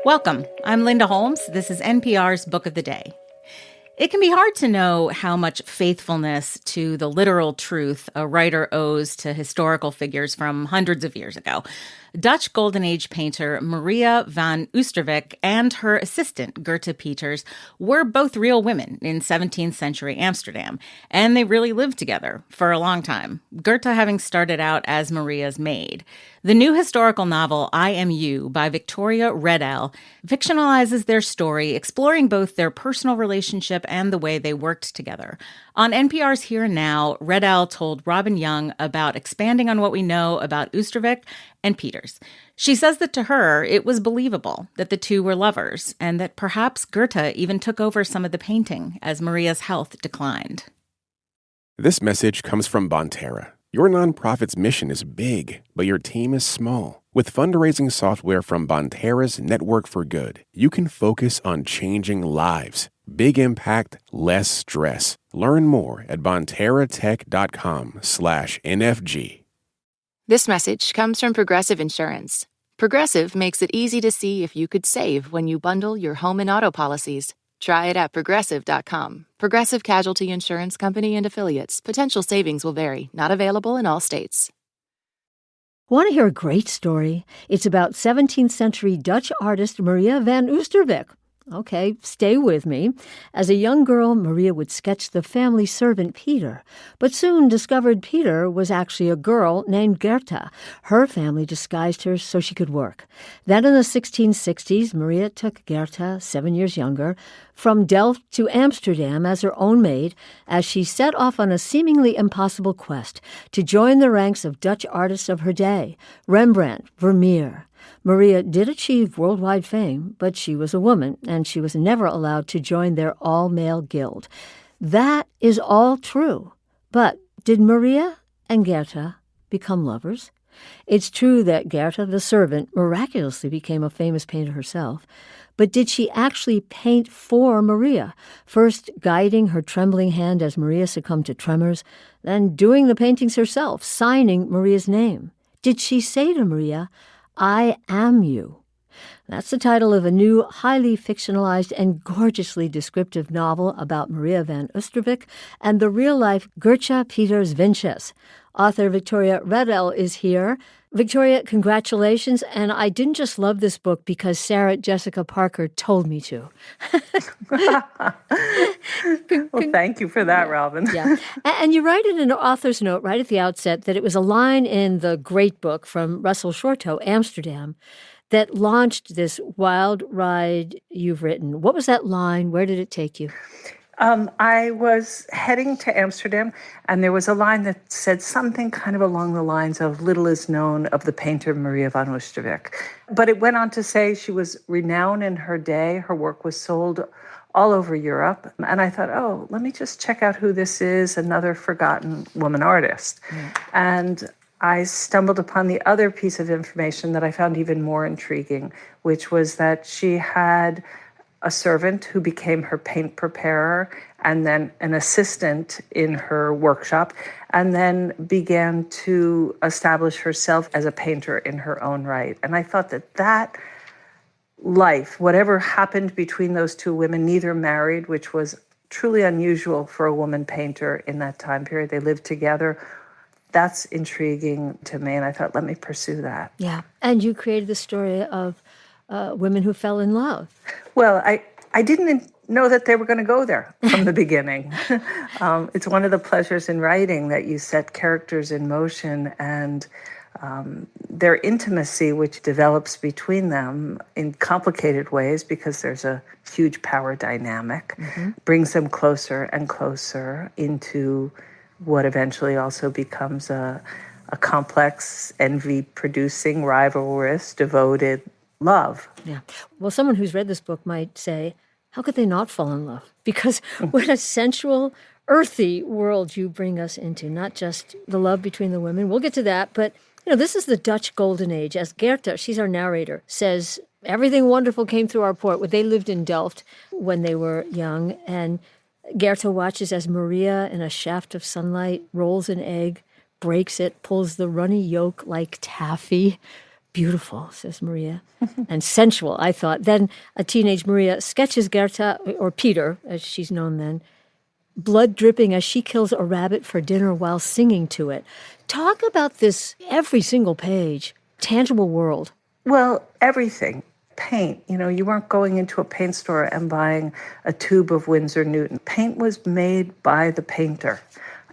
Welcome. I'm Linda Holmes. This is NPR's Book of the Day. It can be hard to know how much faithfulness to the literal truth a writer owes to historical figures from hundreds of years ago. Dutch Golden Age painter Maria van Oosterwijck and her assistant, Gerta Pieters, were both real women in 17th century Amsterdam, and they really lived together for a long time, Gerta having started out as Maria's maid. The new historical novel, I Am You, by Victoria Redel, fictionalizes their story, exploring both their personal relationship and the way they worked together. On NPR's Here and Now, Redel told Robin Young about expanding on what we know about Oosterwijck and Pieters. She says that to her, it was believable that the two were lovers, and that perhaps Gerta even took over some of the painting as Maria's health declined. This message comes from Bonterra. Your nonprofit's mission is big, but your team is small. With fundraising software from Bonterra's Network for Good, you can focus on changing lives. Big impact, less stress. Learn more at bonterratech.com/NFG. This message comes from Progressive Insurance. Progressive makes it easy to see if you could save when you bundle your home and auto policies. Try it at progressive.com. Progressive Casualty Insurance Company and Affiliates. Potential savings will vary. Not available in all states. Want to hear a great story? It's about 17th century Dutch artist Maria van Oosterwijck. Okay, stay with me. As a young girl, Maria would sketch the family servant Peter, but soon discovered Peter was actually a girl named Gerta. Her family disguised her so she could work. Then in the 1660s, Maria took Gerta, 7 years younger, from Delft to Amsterdam as her own maid, as she set off on a seemingly impossible quest to join the ranks of Dutch artists of her day, Rembrandt, Vermeer. Maria did achieve worldwide fame, but she was a woman, and she was never allowed to join their all-male guild. That is all true. But did Maria and Gerta become lovers? It's true that Gerta, the servant, miraculously became a famous painter herself. But did she actually paint for Maria, first guiding her trembling hand as Maria succumbed to tremors, then doing the paintings herself, signing Maria's name? Did she say to Maria, I am you? That's the title of a new, highly fictionalized and gorgeously descriptive novel about Maria van Oosterwijck and the real-life Gerta Pieters Vinches. Author Victoria Redel is here. Victoria, congratulations. And I didn't just love this book because Sarah Jessica Parker told me to. Well, thank you for that, Robin. Yeah. And you write in an author's note right at the outset that it was a line in the great book from Russell Shorto, Amsterdam, that launched this wild ride you've written. What was that line? Where did it take you? I was heading to Amsterdam, and there was a line that said something kind of along the lines of little is known of the painter Maria van Oosterwijck. But it went on to say she was renowned in her day. Her work was sold all over Europe. And I thought, oh, let me just check out who this is, another forgotten woman artist. And I stumbled upon the other piece of information that I found even more intriguing, which was that she had a servant who became her paint preparer, and then an assistant in her workshop, and then began to establish herself as a painter in her own right. And I thought that life, whatever happened between those two women, neither married, which was truly unusual for a woman painter in that time period. They lived together. That's intriguing to me, and I thought, let me pursue that. Yeah, and you created the story of women who fell in love. Well, I didn't know that they were going to go there from the beginning. It's one of the pleasures in writing that you set characters in motion, and their intimacy, which develops between them in complicated ways because there's a huge power dynamic, brings them closer and closer into what eventually also becomes a complex, envy-producing, rivalrous, devoted love. Yeah. Well, someone who's read this book might say, how could they not fall in love? Because what a sensual, earthy world you bring us into, not just the love between the women. We'll get to that, but this is the Dutch Golden Age. As Gerta, she's our narrator, says, everything wonderful came through our port. They lived in Delft when they were young, and Gerta watches as Maria, in a shaft of sunlight, rolls an egg, breaks it, pulls the runny yolk like taffy, Beautiful, says Maria, and sensual, I thought. Then a teenage Maria sketches Gerta, or Peter, as she's known then, blood dripping as she kills a rabbit for dinner while singing to it. Talk about this every single page, tangible world. Well, everything. Paint. You weren't going into a paint store and buying a tube of Winsor Newton. Paint was made by the painter.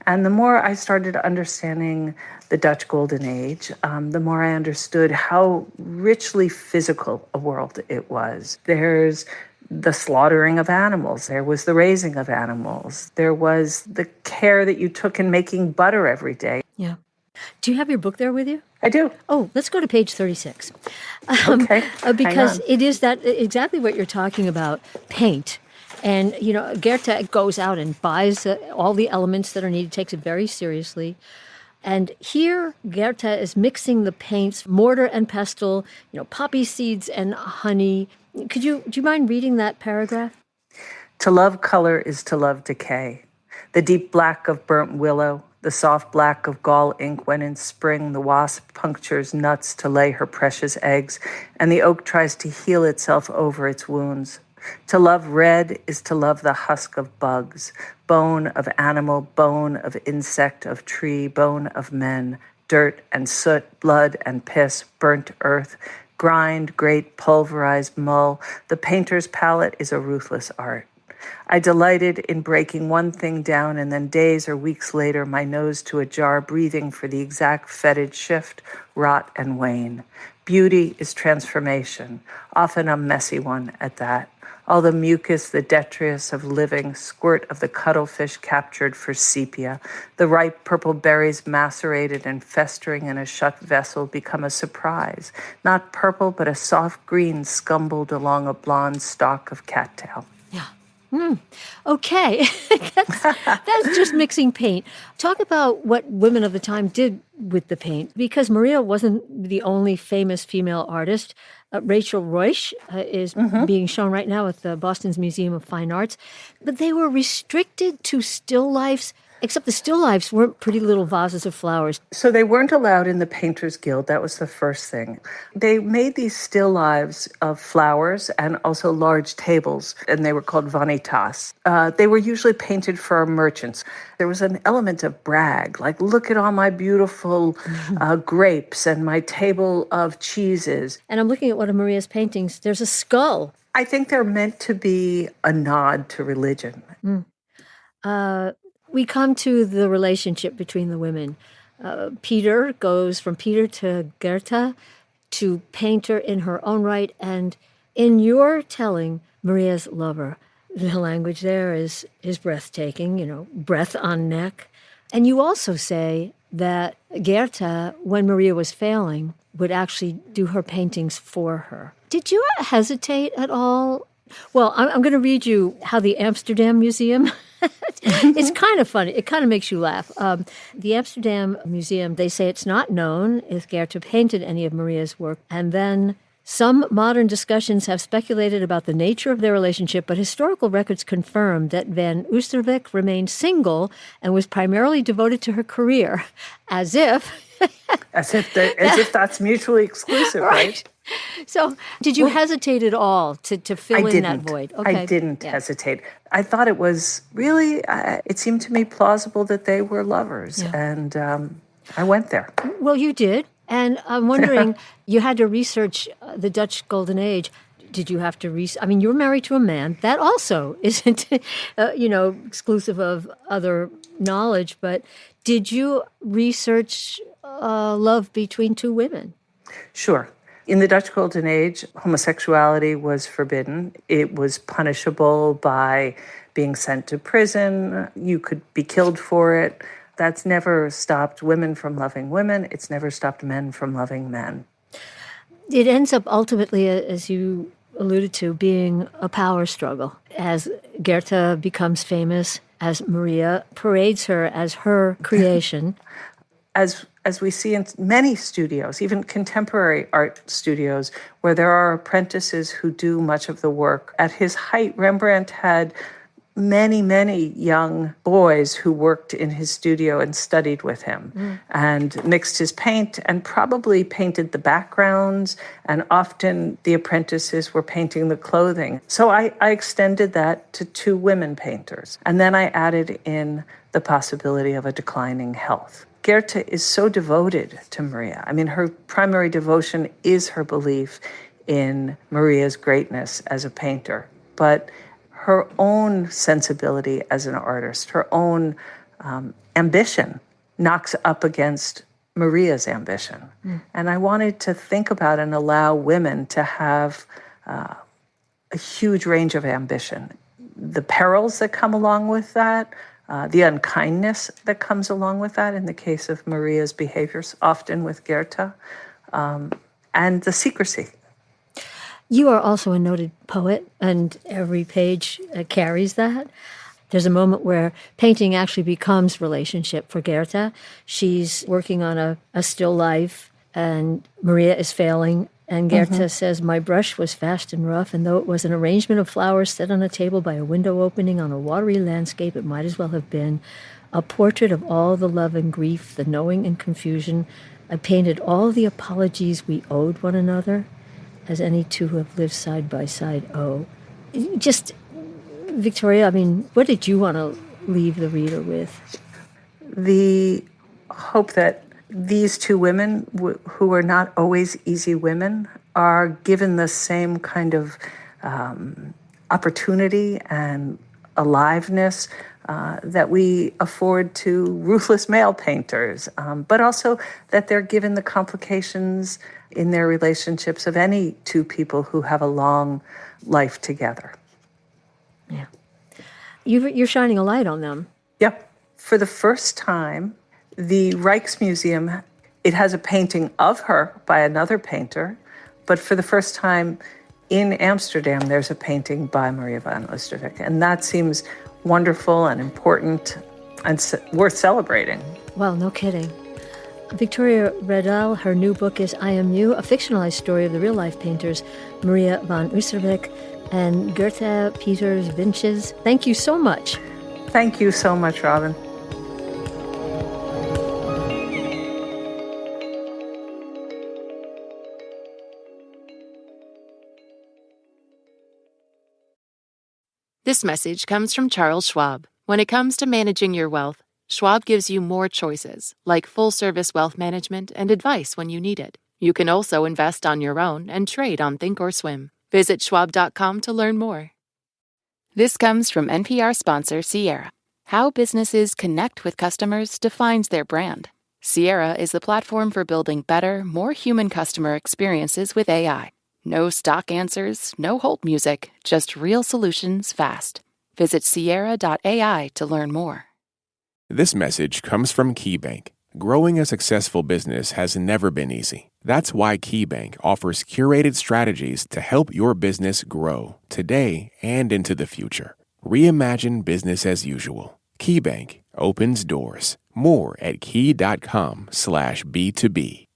And the more I started understanding the Dutch Golden Age, the more I understood how richly physical a world it was. There's the slaughtering of animals. There was the raising of animals. There was the care that you took in making butter every day. Yeah. Do you have your book there with you? I do. Oh, let's go to page 36. Okay. Because it is that exactly what you're talking about, paint. And, Gerta goes out and buys all the elements that are needed, takes it very seriously. And here, Gerta is mixing the paints, mortar and pestle, poppy seeds and honey. Do you mind reading that paragraph? To love color is to love decay. The deep black of burnt willow, the soft black of gall ink when in spring the wasp punctures nuts to lay her precious eggs, and the oak tries to heal itself over its wounds. To love red is to love the husk of bugs, bone of animal, bone of insect, of tree, bone of men, dirt and soot, blood and piss, burnt earth, grind, great pulverized mull. The painter's palette is a ruthless art. I delighted in breaking one thing down, and then days or weeks later, my nose to a jar, breathing for the exact fetid shift, rot and wane. Beauty is transformation, often a messy one at that. All the mucus, the detritus of living, squirt of the cuttlefish captured for sepia. The ripe purple berries macerated and festering in a shut vessel become a surprise. Not purple, but a soft green scumbled along a blonde stalk of cattail. Yeah. Okay. That's just mixing paint. Talk about what women of the time did with the paint, because Maria wasn't the only famous female artist. Rachel Ruysch is being shown right now at the Boston's Museum of Fine Arts. But they were restricted to still lifes, except the still lifes weren't pretty little vases of flowers. So they weren't allowed in the Painters Guild. That was the first thing. They made these still lives of flowers and also large tables, and they were called vanitas. They were usually painted for merchants. There was an element of brag, like, look at all my beautiful grapes and my table of cheeses. And I'm looking at one of Maria's paintings. There's a skull. I think they're meant to be a nod to religion. We come to the relationship between the women. Peter goes from Peter to Gerta to painter in her own right. And in your telling, Maria's lover, the language there is breathtaking, breath on neck. And you also say that Gerta, when Maria was failing, would actually do her paintings for her. Did you hesitate at all? Well, I'm going to read you how the Amsterdam Museum, it's kind of funny. It kind of makes you laugh. The Amsterdam Museum, they say it's not known if Gerta painted any of Maria's work. And then some modern discussions have speculated about the nature of their relationship, but historical records confirm that Van Oosterwijck remained single and was primarily devoted to her career, as if that's mutually exclusive, right? So did you hesitate at all to fill in that void? Okay. I didn't hesitate. I thought it was really, it seemed to me plausible that they were lovers. Yeah. And I went there. Well, you did. And I'm wondering, you had to research the Dutch Golden Age. Did you have to you were married to a man. That also isn't, exclusive of other knowledge. But did you research love between two women? Sure. In the Dutch Golden Age, homosexuality was forbidden. It was punishable by being sent to prison. You could be killed for it. That's never stopped women from loving women. It's never stopped men from loving men. It ends up ultimately, as you alluded to, being a power struggle. As Gerta becomes famous, as Maria parades her as her creation. As we see in many studios, even contemporary art studios, where there are apprentices who do much of the work. At his height, Rembrandt had many, many young boys who worked in his studio and studied with him and mixed his paint and probably painted the backgrounds. And often the apprentices were painting the clothing. So I extended that to 2 women painters. And then I added in the possibility of a declining health. Gerta is so devoted to Maria. I mean, her primary devotion is her belief in Maria's greatness as a painter. But her own sensibility as an artist, her own ambition knocks up against Maria's ambition. And I wanted to think about and allow women to have a huge range of ambition. The perils that come along with that, the unkindness that comes along with that in the case of Maria's behaviors, often with Gerta, and the secrecy. You are also a noted poet, and every page carries that. There's a moment where painting actually becomes relationship for Gerta. She's working on a still life, and Maria is failing. And Gerta says, "My brush was fast and rough, and though it was an arrangement of flowers set on a table by a window opening on a watery landscape, it might as well have been a portrait of all the love and grief, the knowing and confusion. I painted all the apologies we owed one another, as any two who have lived side by side owe." Just, Victoria, I mean, what did you want to leave the reader with? The hope that these 2 women, who are not always easy women, are given the same kind of opportunity and aliveness that we afford to ruthless male painters, but also that they're given the complications in their relationships of any 2 people who have a long life together. Yeah. You're shining a light on them. Yep. For the first time, the Rijksmuseum, it has a painting of her by another painter, but for the first time in Amsterdam, there's a painting by Maria van Oosterwijck. And that seems wonderful and important and worth celebrating. Well, no kidding. Victoria Redel, her new book is I Am You, a fictionalized story of the real-life painters Maria van Oosterwijck and Gerta Pieters Vinches. Thank you so much. Thank you so much, Robin. This message comes from Charles Schwab. When it comes to managing your wealth, Schwab gives you more choices, like full-service wealth management and advice when you need it. You can also invest on your own and trade on Thinkorswim. Visit schwab.com to learn more. This comes from NPR sponsor Sierra. How businesses connect with customers defines their brand. Sierra is the platform for building better, more human customer experiences with AI. No stock answers, no hold music, just real solutions fast. Visit Sierra.ai to learn more. This message comes from KeyBank. Growing a successful business has never been easy. That's why KeyBank offers curated strategies to help your business grow today and into the future. Reimagine business as usual. KeyBank opens doors. More at key.com/B2B.